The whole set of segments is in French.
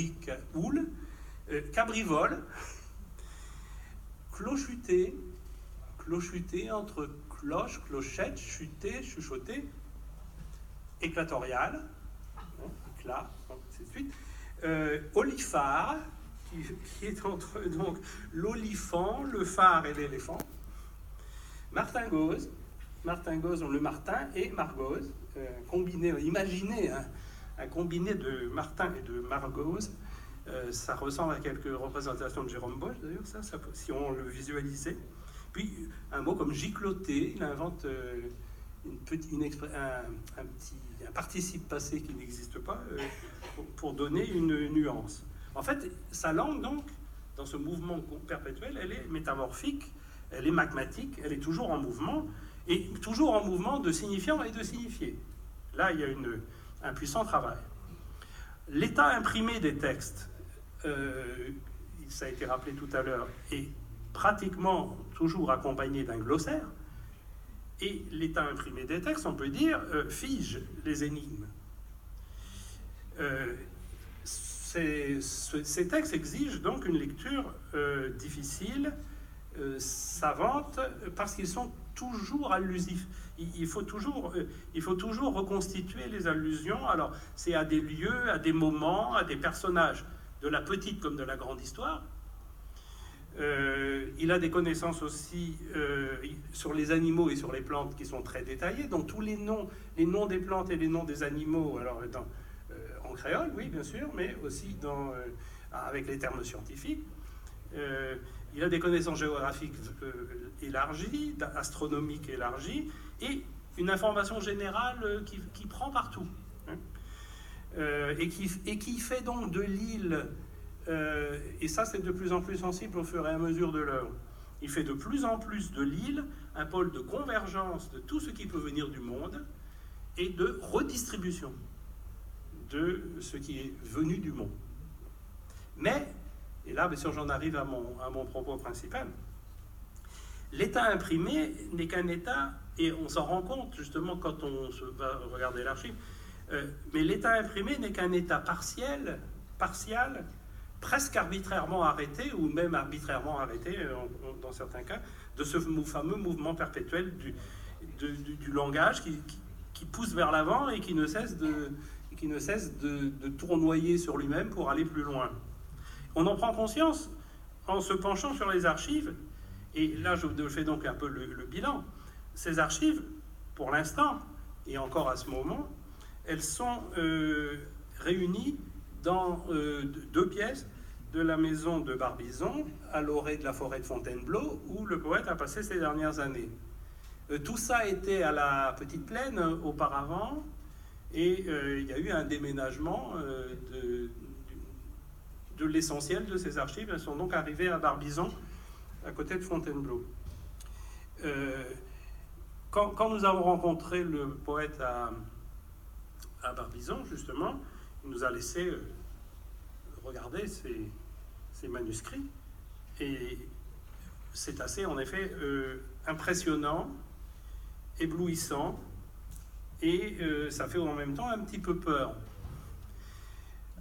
cabricaoule, cabrivole, clochuté, entre cloche, clochette, chuter, chuchoter, équatorial, éclat, ainsi de suite, olifare, qui est entre donc l'olifant, le phare et l'éléphant, martingose, le martin et margose, combiné, imaginez un combiné de martin et de margose, ça ressemble à quelques représentations de Jérôme Bosch d'ailleurs, ça, si on le visualisait. Puis un mot comme gicloter, il invente un participe passé qui n'existe pas pour donner une nuance. En fait, sa langue, donc, dans ce mouvement perpétuel, elle est métamorphique, elle est magmatique, elle est toujours en mouvement, et toujours en mouvement de signifiant et de signifié. Là, il y a un puissant travail. L'état imprimé des textes, ça a été rappelé tout à l'heure, est pratiquement toujours accompagné d'un glossaire, et l'état imprimé des textes, on peut dire, fige les énigmes. Ces textes exigent donc une lecture difficile, savante, parce qu'ils sont toujours allusifs. Il faut toujours reconstituer les allusions. Alors, c'est à des lieux, à des moments, à des personnages, de la petite comme de la grande histoire. Il a des connaissances aussi sur les animaux et sur les plantes qui sont très détaillées. Donc, tous les noms des plantes et les noms des animaux, alors en créole, oui, bien sûr, mais aussi avec les termes scientifiques. Il a des connaissances géographiques élargies, astronomiques élargies, et une information générale qui prend partout. Et qui fait donc de l'île, et ça c'est de plus en plus sensible au fur et à mesure de l'œuvre, il fait de plus en plus de l'île un pôle de convergence de tout ce qui peut venir du monde et de redistribution de ce qui est venu du monde. Mais, et là bien sûr j'en arrive à mon propos principal, l'état imprimé n'est qu'un état, et on s'en rend compte justement quand on va regarder l'archive, mais l'état imprimé n'est qu'un état partial, presque arbitrairement arrêté, ou même arbitrairement arrêté dans certains cas, de ce fameux mouvement perpétuel du langage qui pousse vers l'avant et qui ne cesse de tournoyer sur lui-même pour aller plus loin. On en prend conscience en se penchant sur les archives, et là je fais donc un peu le bilan. Ces archives, pour l'instant, et encore à ce moment, elles sont réunies dans 2 pièces de la maison de Barbizon, à l'orée de la forêt de Fontainebleau, où le poète a passé ses dernières années. Tout ça était à la Petite Plaine auparavant, et il y a eu un déménagement de l'essentiel de ces archives. Elles sont donc arrivées à Barbizon, à côté de Fontainebleau. Quand nous avons rencontré le poète à Barbizon, justement, il nous a laissé regarder ses manuscrits, et c'est assez, en effet, impressionnant, éblouissant, et ça fait en même temps un petit peu peur.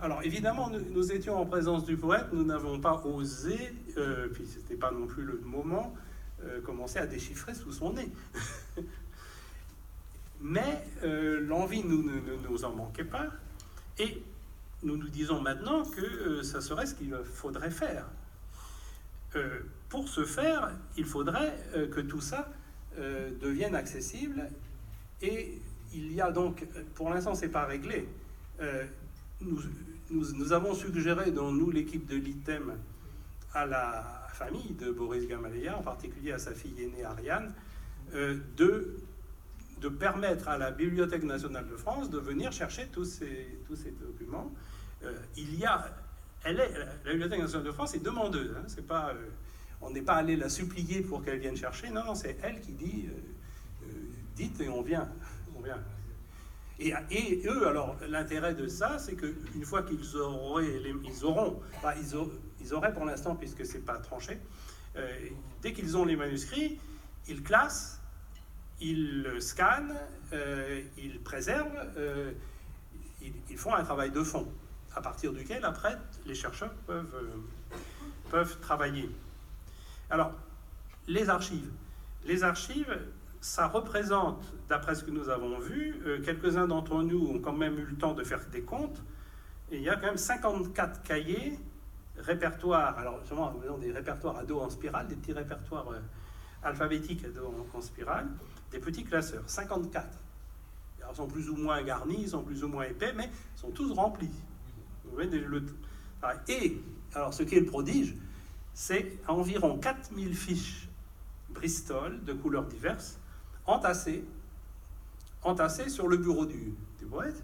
Alors, évidemment, nous étions en présence du poète, nous n'avons pas osé, puis ce n'était pas non plus le moment, commencer à déchiffrer sous son nez. Mais l'envie ne nous en manquait pas, et nous nous disons maintenant que ça serait ce qu'il faudrait faire. Pour ce faire, il faudrait que tout ça devienne accessible, et il y a donc, pour l'instant c'est pas réglé, nous avons suggéré, dans nous l'équipe de l'ITEM, à la famille de Boris Gamaleya, en particulier à sa fille aînée Ariane, de permettre à la Bibliothèque nationale de France de venir chercher tous ces documents. La Bibliothèque nationale de France est demandeuse, hein, c'est pas, on n'est pas allé la supplier pour qu'elle vienne chercher, non, c'est elle qui dit dites et on vient. Et eux, alors, l'intérêt de ça, c'est qu'une fois qu'ils auraient pour l'instant, puisque c'est pas tranché, dès qu'ils ont les manuscrits, ils classent, ils scannent, ils préservent, ils font un travail de fond. à partir duquel, après, les chercheurs peuvent travailler. Alors, les archives. Les archives, ça représente, d'après ce que nous avons vu, quelques-uns d'entre nous ont quand même eu le temps de faire des comptes, et il y a quand même 54 cahiers, répertoires, alors justement, des répertoires à dos en spirale, des petits répertoires alphabétiques à dos en spirale, des petits classeurs, 54. Alors, ils sont plus ou moins garnis, ils sont plus ou moins épais, mais ils sont tous remplis. Vous voyez, et, alors, ce qui est le prodige, c'est environ 4000 fiches Bristol de couleurs diverses, entassées sur le bureau du poète.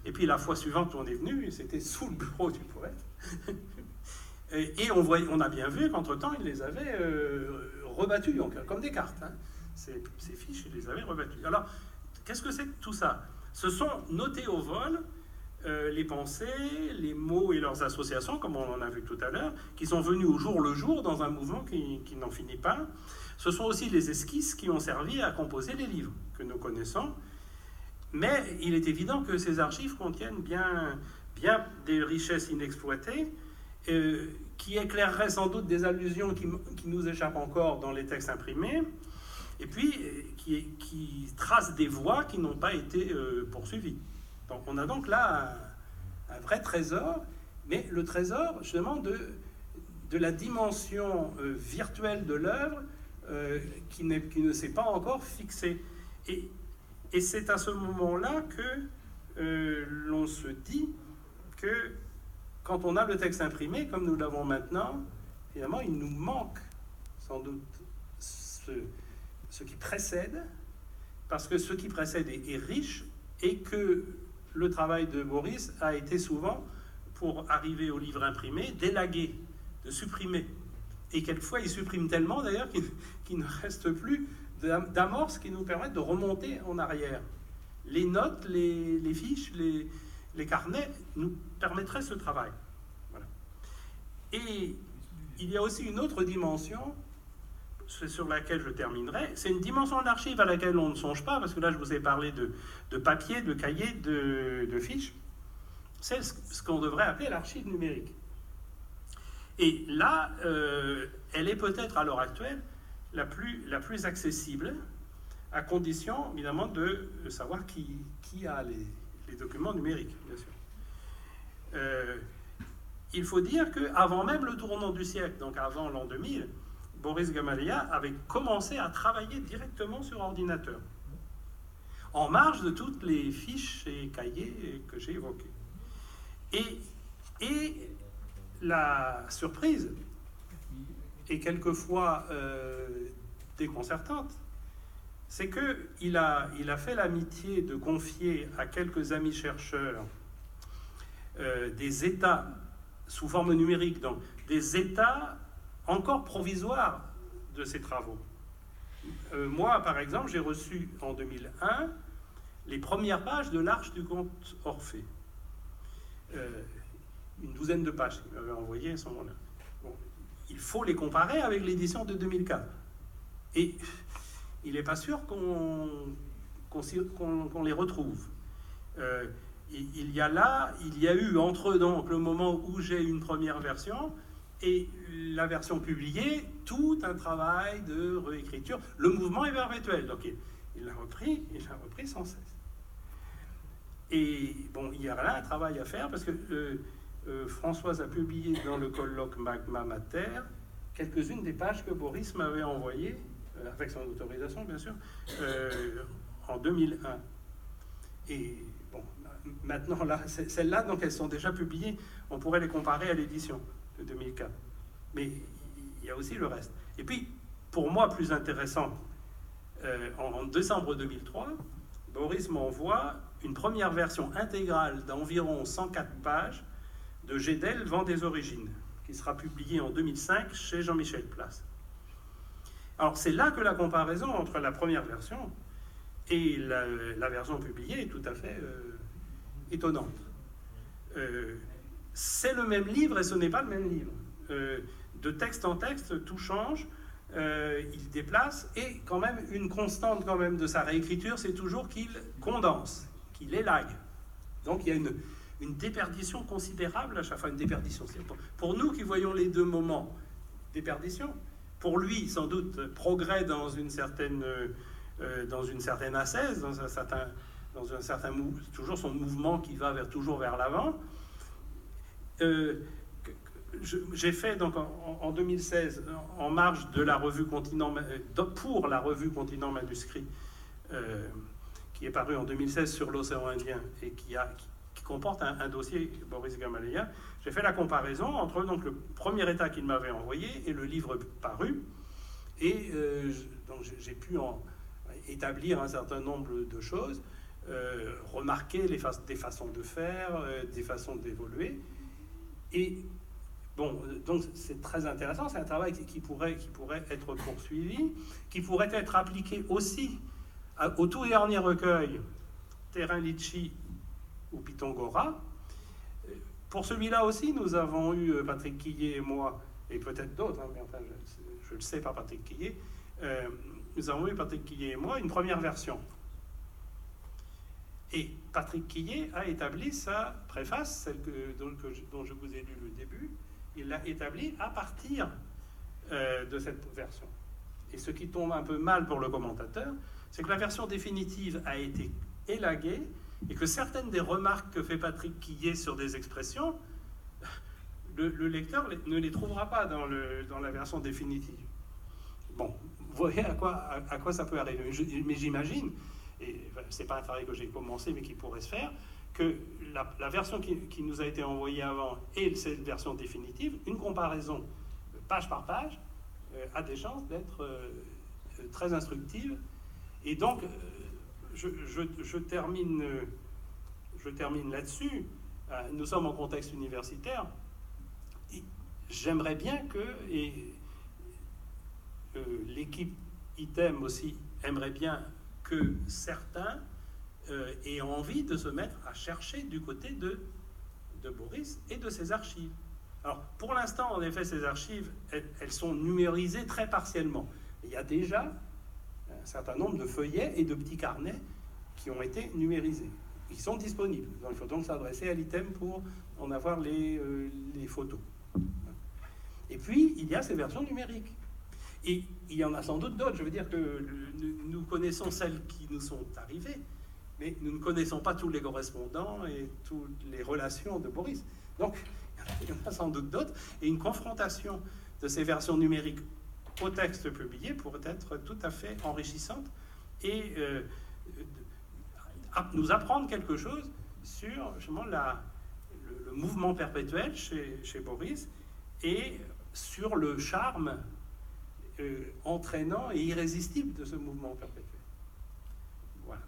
Et puis la fois suivante, on est venu, c'était sous le bureau du poète. Et on a bien vu qu'entre-temps, il les avait rebattues, comme des cartes. Hein. Ces fiches, il les avait rebattues. Alors, qu'est-ce que c'est que tout ça? Ce sont notés au vol les pensées, les mots et leurs associations, comme on en a vu tout à l'heure, qui sont venus au jour le jour dans un mouvement qui n'en finit pas. Ce sont aussi les esquisses qui ont servi à composer les livres que nous connaissons. Mais il est évident que ces archives contiennent bien des richesses inexploitées, qui éclaireraient sans doute des allusions qui nous échappent encore dans les textes imprimés, et puis qui tracent des voies qui n'ont pas été poursuivies. Donc on a donc là un vrai trésor, mais le trésor justement de la dimension virtuelle de l'œuvre qui ne s'est pas encore fixée. Et c'est à ce moment-là que l'on se dit que quand on a le texte imprimé, comme nous l'avons maintenant, finalement, il nous manque sans doute ce qui précède, parce que ce qui précède est riche, et que le travail de Boris a été souvent, pour arriver au livre imprimé, d'élaguer, de supprimer. Et quelquefois, il supprime tellement, d'ailleurs, qu'il ne reste plus d'amorces qui nous permettent de remonter en arrière. Les notes, les fiches, les carnets nous permettraient ce travail. Voilà. Et il y a aussi une autre dimension, sur laquelle je terminerai, c'est une dimension d'archive à laquelle on ne songe pas, parce que là je vous ai parlé de papier, de cahier, de fiches. C'est ce qu'on devrait appeler l'archive numérique. Et là, elle est peut-être à l'heure actuelle la plus accessible, à condition évidemment de savoir qui a les documents numériques, bien sûr. Il faut dire qu'avant même le tournant du siècle, donc avant l'an 2000, Boris Gamaliel avait commencé à travailler directement sur ordinateur, en marge de toutes les fiches et cahiers que j'ai évoqués. Et la surprise est quelquefois déconcertante, c'est qu'il a fait l'amitié de confier à quelques amis chercheurs des états sous forme numérique, donc des états encore provisoires de ses travaux. Moi, par exemple, j'ai reçu en 2001 les premières pages de l'Arche du comte Orphée. Une douzaine de pages qu'il m'avait envoyées à ce moment-là. Bon, il faut les comparer avec l'édition de 2004. Et il n'est pas sûr qu'on les retrouve. Il y a eu entre donc le moment où j'ai une première version et la version publiée, tout un travail de réécriture. Le mouvement est perpétuel, donc il l'a repris sans cesse. Et bon, il y a là un travail à faire, parce que Françoise a publié dans le colloque Magma Mater quelques-unes des pages que Boris m'avait envoyées, avec son autorisation bien sûr, en 2001. Et bon, maintenant là, celles-là, donc elles sont déjà publiées, on pourrait les comparer à l'édition de 2004. Mais il y a aussi le reste. Et puis, pour moi, plus intéressant, en décembre 2003, Boris m'envoie une première version intégrale d'environ 104 pages de Gédel, Vent des origines, qui sera publiée en 2005 chez Jean-Michel Place. Alors, c'est là que la comparaison entre la première version et la version publiée est tout à fait étonnante. C'est le même livre et ce n'est pas le même livre. De texte en texte, tout change, il déplace, et quand même une constante quand même de sa réécriture, c'est toujours qu'il condense, qu'il élague. Donc il y a une déperdition considérable à chaque fois. Une déperdition, pour nous qui voyons les deux moments, déperdition. Pour lui, sans doute, progrès dans une certaine ascèse, dans un certain toujours son mouvement qui va toujours vers l'avant. J'ai fait donc en 2016, en marge de la revue Continent, pour la revue Continent Manuscrit, qui est paru en 2016 sur l'océan Indien et qui comporte un dossier Boris Gamaleya. J'ai fait la comparaison entre donc, le premier état qu'il m'avait envoyé et le livre paru. Et donc j'ai pu établir un certain nombre de choses, remarquer des façons de faire, des façons d'évoluer. Et bon, donc c'est très intéressant, c'est un travail qui pourrait être poursuivi, qui pourrait être appliqué aussi au tout dernier recueil, Terrain Litchi ou Pitongora. Pour celui-là aussi, nous avons eu, Patrick Quillet et moi, et peut-être d'autres, mais enfin je le sais par Patrick Quillet, nous avons eu, Patrick Quillet et moi, une première version. Et Patrick Quillet a établi sa préface, celle dont je vous ai lu le début, il l'a établie à partir de cette version. Et ce qui tombe un peu mal pour le commentateur, c'est que la version définitive a été élaguée et que certaines des remarques que fait Patrick Quillet sur des expressions, le lecteur ne les trouvera pas dans la version définitive. Bon, vous voyez à quoi ça peut arriver. Mais j'imagine, et c'est pas un travail que j'ai commencé mais qui pourrait se faire, que la version qui nous a été envoyée avant et cette version définitive, une comparaison page par page, a des chances d'être très instructive. Et donc, je termine là-dessus. Nous sommes en contexte universitaire. J'aimerais bien que, et l'équipe ITEM aussi aimerait bien que certains aient envie de se mettre à chercher du côté de Boris et de ses archives. Alors, pour l'instant, en effet, ces archives, elles sont numérisées très partiellement. Il y a déjà un certain nombre de feuillets et de petits carnets qui ont été numérisés. Ils sont disponibles. Donc, il faut donc s'adresser à l'ITEM pour en avoir les photos. Et puis, il y a ces versions numériques. Et il y en a sans doute d'autres. Je veux dire que nous connaissons celles qui nous sont arrivées, mais nous ne connaissons pas tous les correspondants et toutes les relations de Boris. Donc, il y en a sans doute d'autres. Et une confrontation de ces versions numériques au texte publié pourrait être tout à fait enrichissante et nous apprendre quelque chose sur justement le mouvement perpétuel chez Boris et sur le charme entraînant et irrésistible de ce mouvement perpétuel. Voilà.